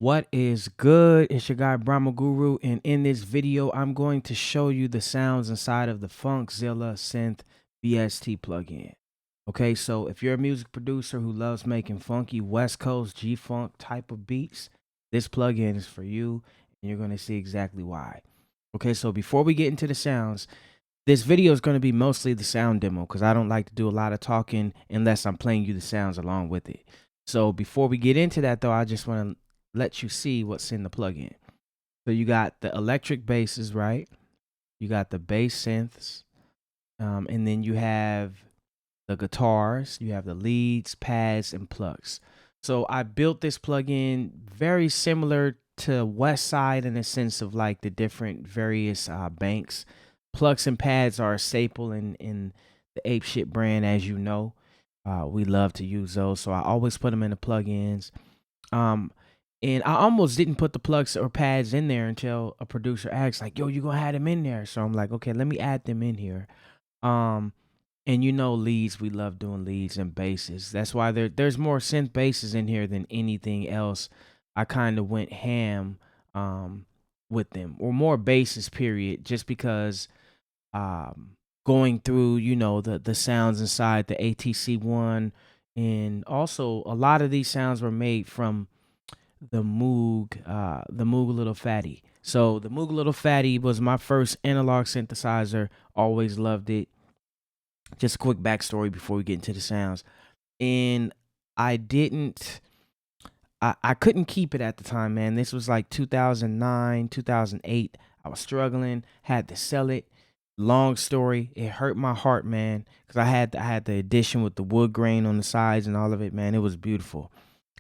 What is good? It's your guy Brahma Guru, and in this video, I'm going to show you the sounds inside of the FUNKZILLA synth VST plugin. Okay, so if you're a music producer who loves making funky West Coast G-Funk type of beats, this plugin is for you, and you're going to see exactly why. Okay, so before we get into the sounds, this video is going to be mostly the sound demo because I don't like to do a lot of talking unless I'm playing you the sounds along with it. So before we get into that, though, I just want to let you see what's in the plugin. So you got the electric basses, right? You got the bass synths, and then you have the guitars, you have the leads, pads, and plucks. So I built this plugin very similar to West Side in the sense of like the different various banks. Plucks and pads are a staple in the Ape Shit brand, as you know. We love to use those, so I always put them in the plugins. And I almost didn't put the plugs or pads in there until a producer asked, like, "Yo, you gonna add them in there?" So I'm like, "Okay, let me add them in here." Um, and you know, leads, we love doing leads and basses. That's why there's more synth basses in here than anything else. I kind of went ham with them, or more basses, period, just because going through, you know, the sounds inside the ATC one, and also a lot of these sounds were made from the Moog Little Fatty. So the Moog Little Fatty was my first analog synthesizer. Always loved it. Just a quick backstory before we get into the sounds. And I didn't, I couldn't keep it at the time, man. This was like 2009, 2008. I was struggling, had to sell it. Long story. It hurt my heart, man, because I had the edition with the wood grain on the sides and all of it, man. It was beautiful.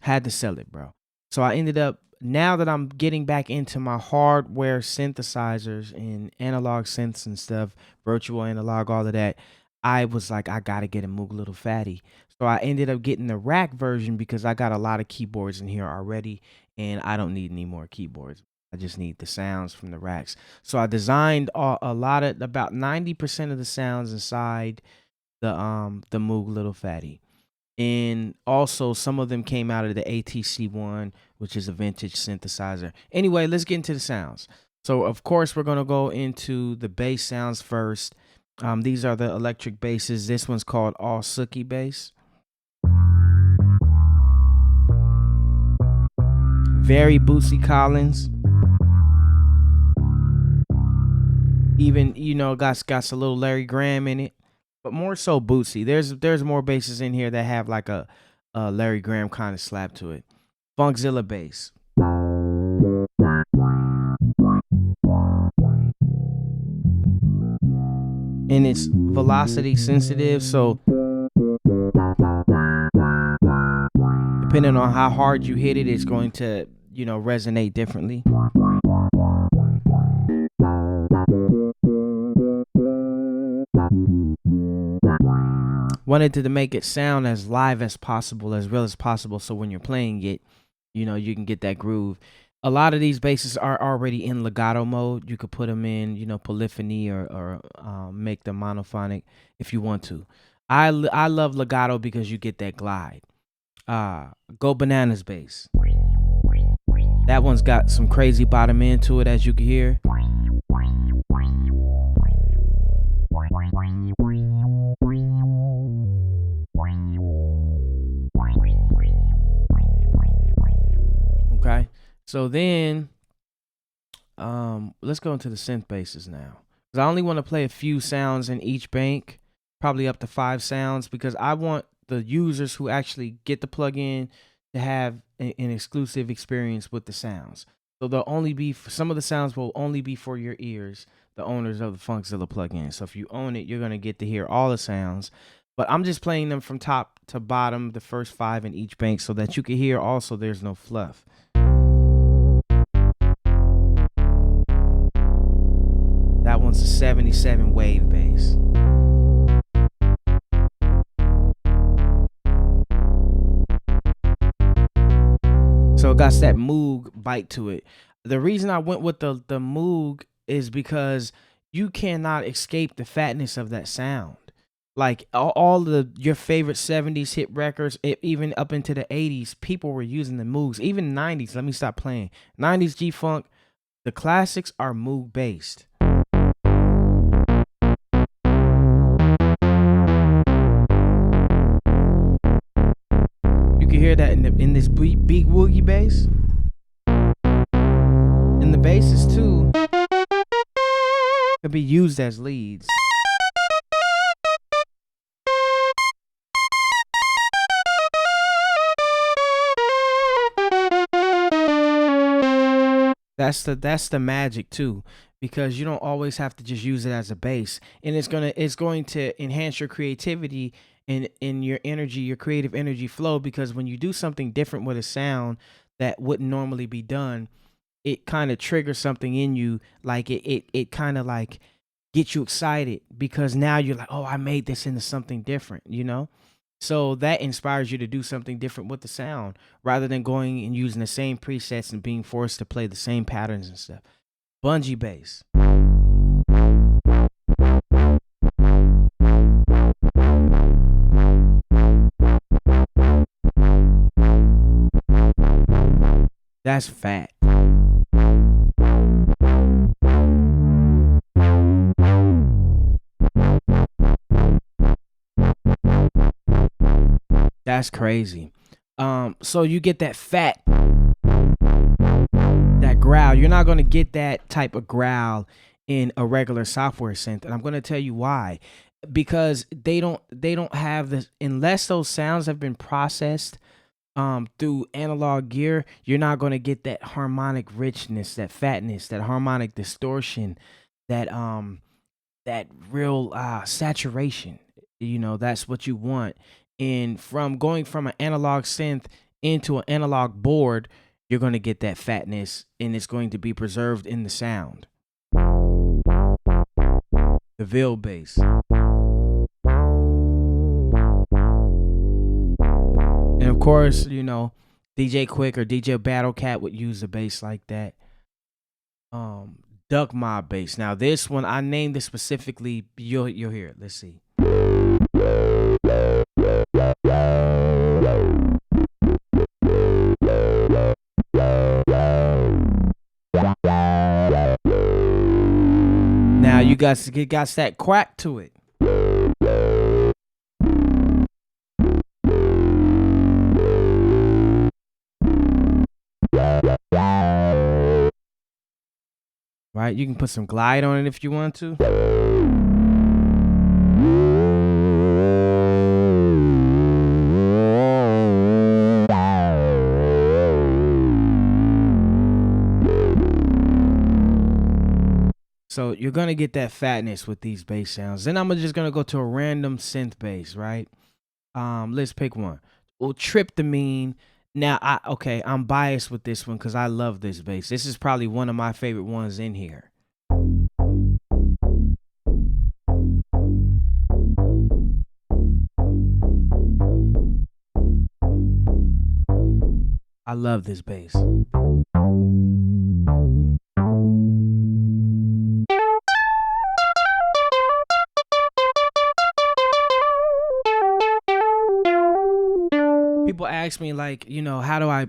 Had to sell it, bro. So I ended up, now that I'm getting back into my hardware synthesizers and analog synths and stuff, virtual analog, all of that, I was like, I gotta get a Moog Little Fatty. So I ended up getting the rack version because I got a lot of keyboards in here already, and I don't need any more keyboards. I just need the sounds from the racks. So I designed a lot of, about 90% of the sounds inside the Moog Little Fatty. And also some of them came out of the ATC one, which is a vintage synthesizer. Anyway, let's get into the sounds. So of course we're gonna go into the bass sounds first. These are the electric basses. This one's called All Sookie Bass. Very Bootsy Collins. Even, you know, got a little Larry Graham in it, but more so Bootsy. There's more basses in here that have like a Larry Graham kind of slap to it. FUNKZILLA bass. And it's velocity sensitive, so depending on how hard you hit it, it's going to, you know, resonate differently. Wanted to make it sound as live as possible, as real as possible, so when you're playing it, you know, you can get that groove. A lot of these basses are already in legato mode. You could put them in, you know, polyphony or make them monophonic if you want to. I love legato because you get that glide. Go Bananas bass. That one's got some crazy bottom end to it, as you can hear. Okay, so then let's go into the synth basses now, because I only want to play a few sounds in each bank, probably up to 5 sounds, because I want the users who actually get the plugin to have an exclusive experience with the sounds. So they'll only be, some of the sounds will only be for your ears, the owners of the FUNKZILLA plugin. So if you own it, you're gonna get to hear all the sounds. But I'm just playing them from top to bottom, the first 5 in each bank, so that you can hear also there's no fluff. That one's a 77 wave bass. So it got that Moog bite to it. The reason I went with the Moog is because you cannot escape the fatness of that sound. Like all the your favorite 70s hit records, even up into the 80s, people were using the Moogs. Even 90s, let me stop playing. 90s G-Funk, the classics are Moog based. You can hear that in this big woogie bass. And the basses too could be used as leads. That's the magic too, because you don't always have to just use it as a bass, and it's going to enhance your creativity and in your energy, your creative energy flow. Because when you do something different with a sound that wouldn't normally be done, it kind of triggers something in you, like it kind of like gets you excited because now you're like, oh, I made this into something different, you know? So that inspires you to do something different with the sound rather than going and using the same presets and being forced to play the same patterns and stuff. Bungee bass. That's fat. That's crazy. So you get that fat, that growl. You're not gonna get that type of growl in a regular software synth, and I'm gonna tell you why. Because they don't have this, unless those sounds have been processed through analog gear. You're not gonna get that harmonic richness, that fatness, that harmonic distortion, that that real saturation. You know, that's what you want. And from going from an analog synth into an analog board, you're going to get that fatness, and it's going to be preserved in the sound. The Ville bass. And of course, you know, DJ Quick or DJ Battle Cat would use a bass like that. Duck Mob bass. Now this one, I named it specifically. You'll hear it. Let's see. Now you got that quack to it. Right? You can put some glide on it if you want to. So you're gonna get that fatness with these bass sounds. Then I'm just gonna go to a random synth bass, right? Let's pick one. Well, tryptamine. Now, I'm biased with this one because I love this bass. This is probably one of my favorite ones in here. I love this bass. People ask me, like, you know, how do I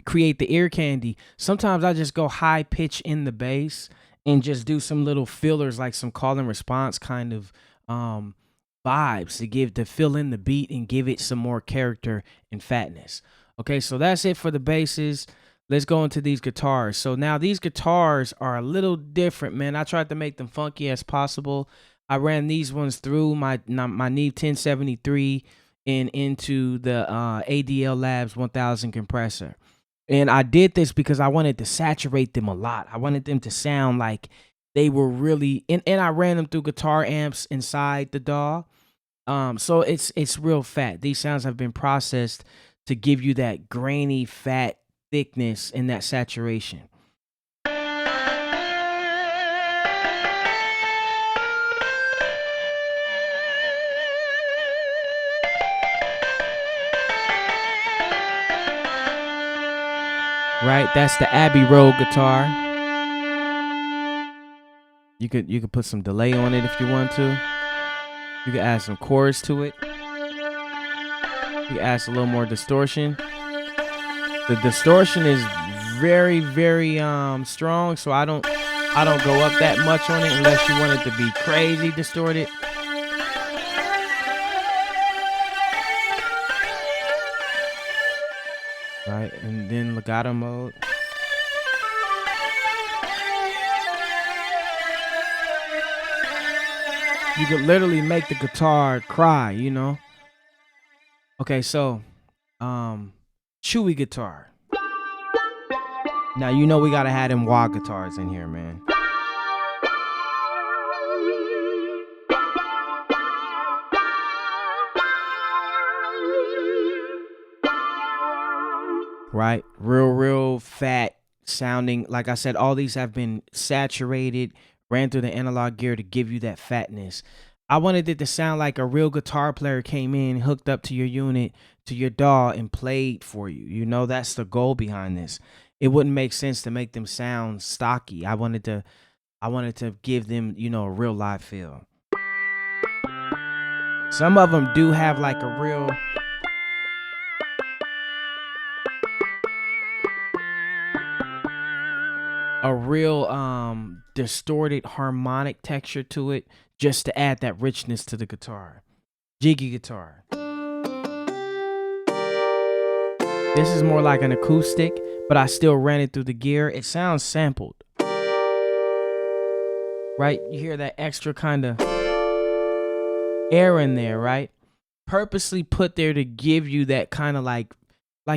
create the ear candy? Sometimes I just go high pitch in the bass and just do some little fillers, like some call and response kind of vibes to fill in the beat and give it some more character and fatness. Okay, so that's it for the basses. Let's go into these guitars. So now these guitars are a little different, man. I tried to make them funky as possible. I ran these ones through my Neve 1073 and into the ADL Labs 1000 compressor. And I did this because I wanted to saturate them a lot. I wanted them to sound like they were really, and I ran them through guitar amps inside the DAW. So it's real fat. These sounds have been processed to give you that grainy, fat thickness and that saturation. Right, that's the Abbey Road guitar. You could put some delay on it if you want to. You can add some chords to it. You can add a little more distortion. The distortion is very, very strong, so I don't go up that much on it unless you want it to be crazy distorted. Right, and then legato mode. You could literally make the guitar cry, you know. Okay, so chewy guitar. Now you know we gotta have them wah guitars in here, man. Right, real fat sounding. Like I said, all these have been saturated, ran through the analog gear to give you that fatness. I wanted it to sound like a real guitar player came in, hooked up to your unit, to your DAW, and played for you. You know, that's the goal behind this. It wouldn't make sense to make them sound stocky. I wanted to give them, you know, a real live feel. Some of them do have like a real distorted harmonic texture to it, just to add that richness to the guitar. Jiggy guitar. This is more like an acoustic, but I still ran it through the gear. It sounds sampled. Right? You hear that extra kind of air in there, right? Purposely put there to give you that kind of like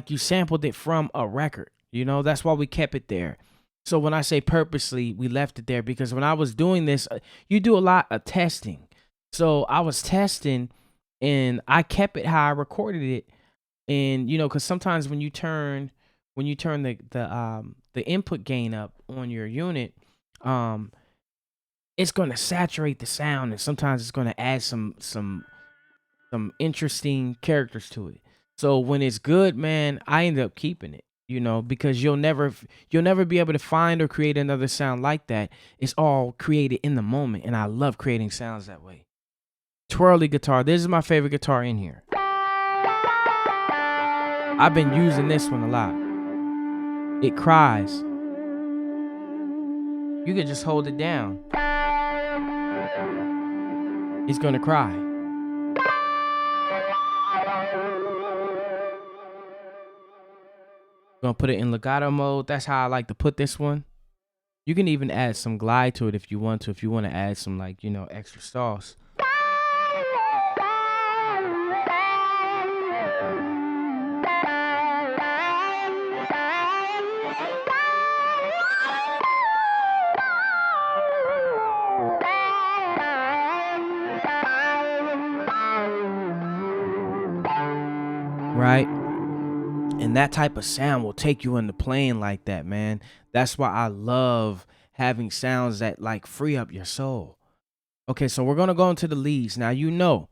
you sampled it from a record. You know, that's why we kept it there. So when I say purposely, we left it there because when I was doing this, you do a lot of testing. So I was testing and I kept it how I recorded it. And, you know, because sometimes when you turn the input gain up on your unit, it's going to saturate the sound. And sometimes it's going to add some interesting characters to it. So when it's good, man, I end up keeping it. You know, because you'll never be able to find or create another sound like that. It's all created in the moment, and I love creating sounds that way. Twirly guitar. This is my favorite guitar in here. I've been using this one a lot. It cries. You can just hold it down. It's gonna cry. Gonna put it in legato mode. That's how I like to put this one. You can even add some glide to it if you want to. If you want to add some, like, you know, extra sauce. Right? And that type of sound will take you into playing like that, man. That's why I love having sounds that like free up your soul. Okay, so we're gonna go into the leads. Now, you know,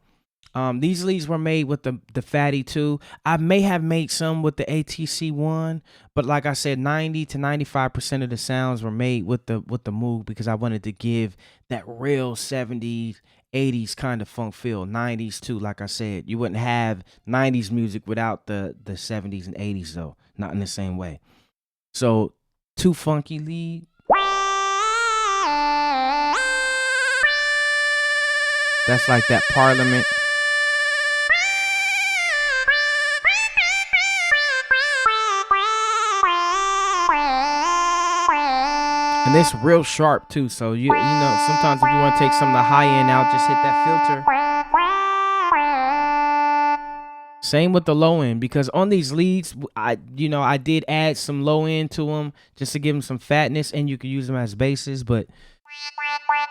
these leads were made with the Fatty 2. I may have made some with the ATC 1, but like I said, 90 to 95% of the sounds were made with the Moog because I wanted to give that real 70s, 80s kind of funk feel. 90s too, like I said. You wouldn't have 90s music without the 70s and 80s though, not in the same way. So, 2 funky lead. That's like that Parliament. And it's real sharp too, so you know, sometimes if you want to take some of the high end out, just hit that filter. Same with the low end, because on these leads, I did add some low end to them just to give them some fatness, and you can use them as basses. But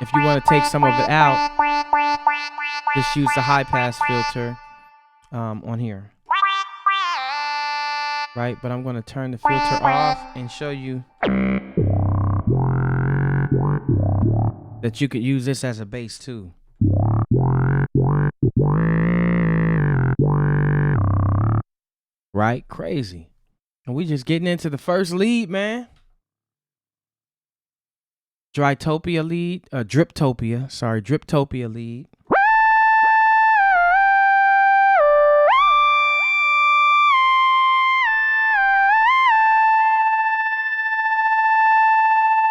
if you want to take some of it out, just use the high pass filter on here. Right, but I'm going to turn the filter off and show you that you could use this as a bass too. Right? Crazy. And we just getting into the first lead, man. Driptopia lead. Driptopia lead.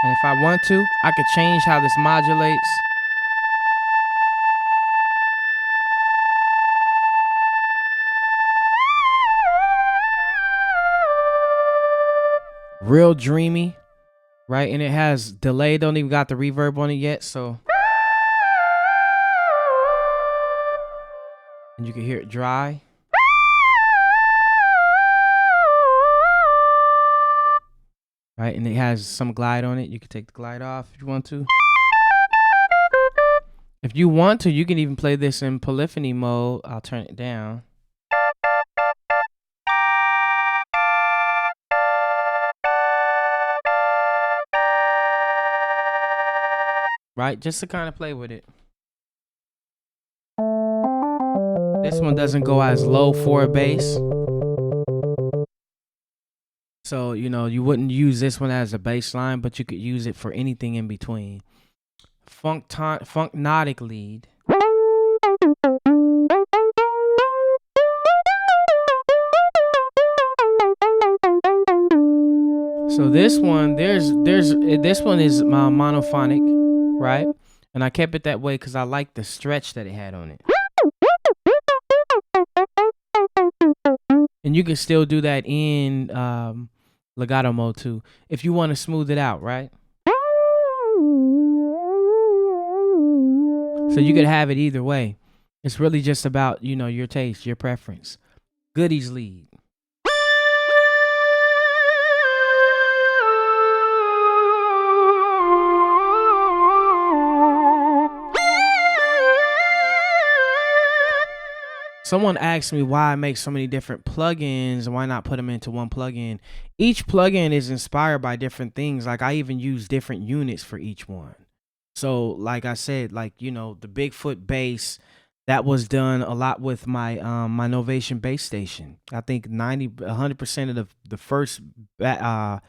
And if I want to, I could change how this modulates. Real dreamy, right? And it has delay, don't even got the reverb on it yet, so. And you can hear it dry. Right, and it has some glide on it. You can take the glide off if you want to. If you want to, you can even play this in polyphony mode. I'll turn it down. Right, just to kind of play with it. This one doesn't go as low for a bass. So, you know, you wouldn't use this one as a bass line, but you could use it for anything in between. Funknotic lead. So this one, this one is monophonic, right? And I kept it that way because I like the stretch that it had on it. And you can still do that in legato mode too, if you want to smooth it out, right? So you could have it either way. It's really just about, you know, your taste, your preference. Goodies lead. Someone asked me why I make so many different plugins and why not put them into one plugin. Each plugin is inspired by different things. Like I even use different units for each one. So like I said, like, you know, the Bigfoot bass, that was done a lot with my my Novation bass station. I think 100% of the first batch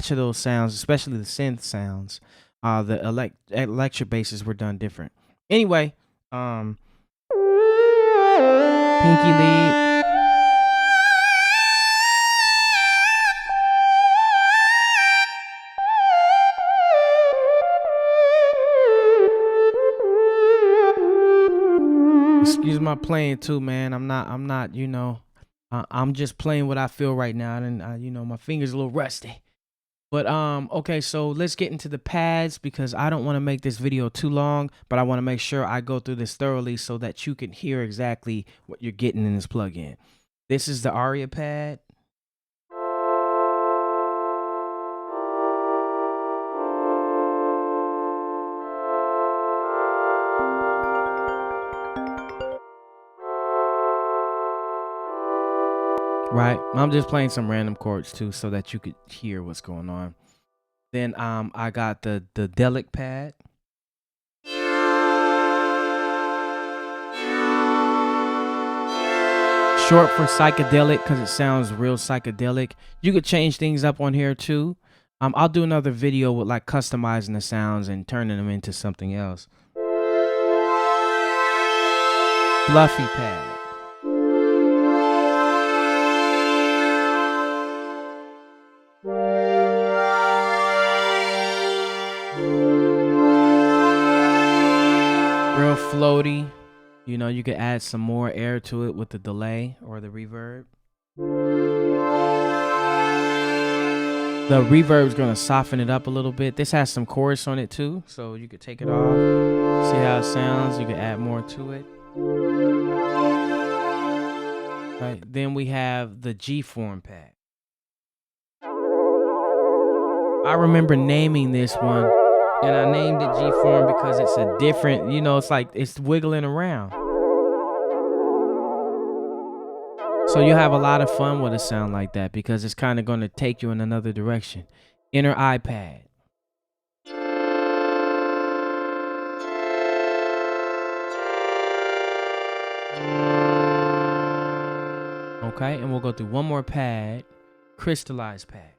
of those sounds, especially the synth sounds, the electric basses were done different. Anyway, pinky lead. Excuse my playing too, man. I'm not, you know, I'm just playing what I feel right now, and you know, my fingers a little rusty. But okay, so let's get into the pads because I don't want to make this video too long, but I want to make sure I go through this thoroughly so that you can hear exactly what you're getting in this plugin. This is the Aria pad. Right, I'm just playing some random chords too so that you could hear what's going on. Then I got the delic pad. Short for psychedelic because it sounds real psychedelic. You could change things up on here too. I'll do another video with like customizing the sounds and turning them into something else. Fluffy pad. Real floaty. You know, you could add some more air to it with the delay or the reverb. The reverb is going to soften it up a little bit. This has some chorus on it too, so you could take it off. See how it sounds. You can add more to it. Right. Then we have the G-form pad. I remember naming this one, and I named it G-form because it's a different, you know, it's like it's wiggling around. So you have a lot of fun with a sound like that because it's kind of going to take you in another direction. Inner iPad. Okay, and we'll go through one more pad. Crystallized pad.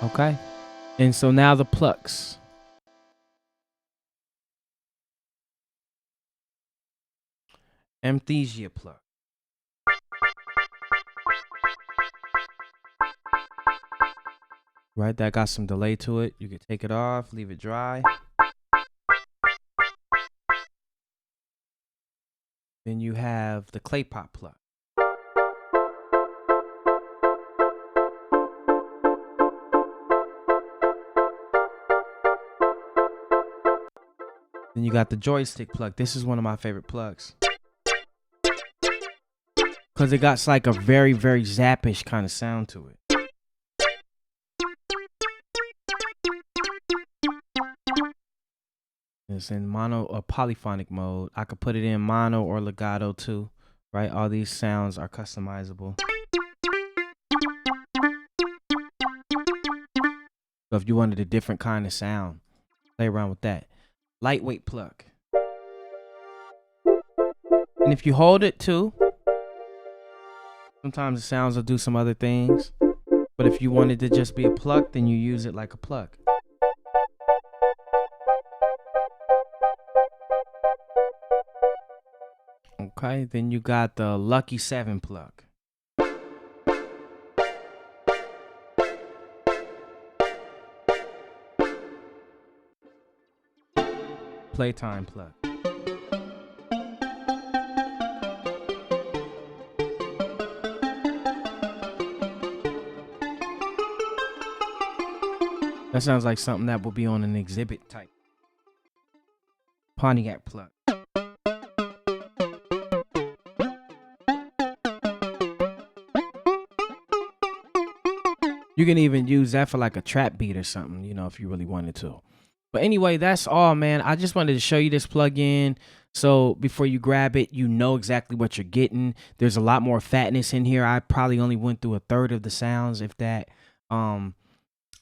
Okay. And so now the plucks. Amnesia pluck. Right, that got some delay to it. You could take it off, leave it dry. Then you have the clay pot pluck. Then you got the joystick pluck. This is one of my favorite plucks, because it got like a very, very zappish kind of sound to it. It's in mono or polyphonic mode. I could put it in mono or legato too, right? All these sounds are customizable. So if you wanted a different kind of sound, play around with that. Lightweight pluck. And if you hold it too, sometimes the sounds will do some other things. But if you wanted to just be a pluck, then you use it like a pluck. Okay, then you got the Lucky 7 pluck. Playtime pluck. That sounds like something that would be on an exhibit type. Pontiac pluck. You can even use that for like a trap beat or something, you know, if you really wanted to. But anyway, that's all, man. I just wanted to show you this plugin. So before you grab it, you know exactly what you're getting. There's a lot more fatness in here. I probably only went through a third of the sounds, if that.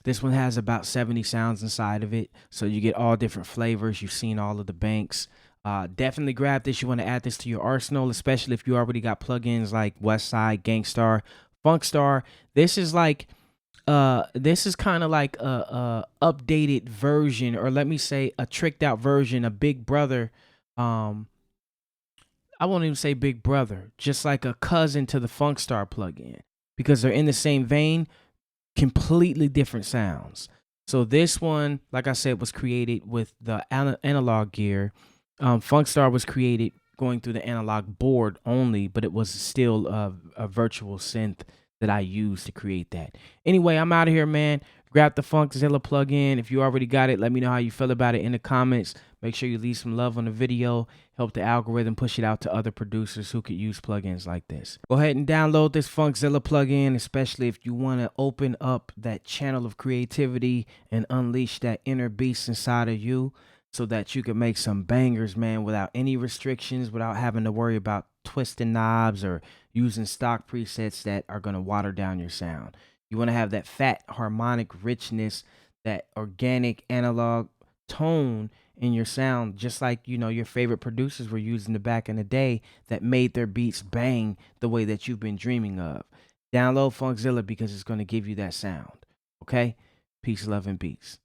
This one has about 70 sounds inside of it. So you get all different flavors. You've seen all of the banks. Definitely grab this. You want to add this to your arsenal, especially if you already got plugins like Westside, Gangstar, Funkstar. This is like... this is kind of like a updated version, or let me say a tricked out version, a Big Brother. I won't even say Big Brother, just like a cousin to the Funkstar plugin, because they're in the same vein, completely different sounds. So this one, like I said, was created with the analog gear. Funkstar was created going through the analog board only, but it was still a virtual synth that I used to create that. Anyway, I'm out of here, man. Grab the FUNKZILLA plugin. If you already got it, let me know how you feel about it in the comments. Make sure you leave some love on the video. Help the algorithm push it out to other producers who could use plugins like this. Go ahead and download this FUNKZILLA plugin, especially if you want to open up that channel of creativity and unleash that inner beast inside of you, so that you can make some bangers, man, without any restrictions, without having to worry about twisting knobs or using stock presets that are going to water down your sound. You want to have that fat harmonic richness, that organic analog tone in your sound, just like, you know, your favorite producers were using the back in the day, that made their beats bang the way that you've been dreaming of. Download FUNKZILLA because it's going to give you that sound. Okay? Peace, love, and beats.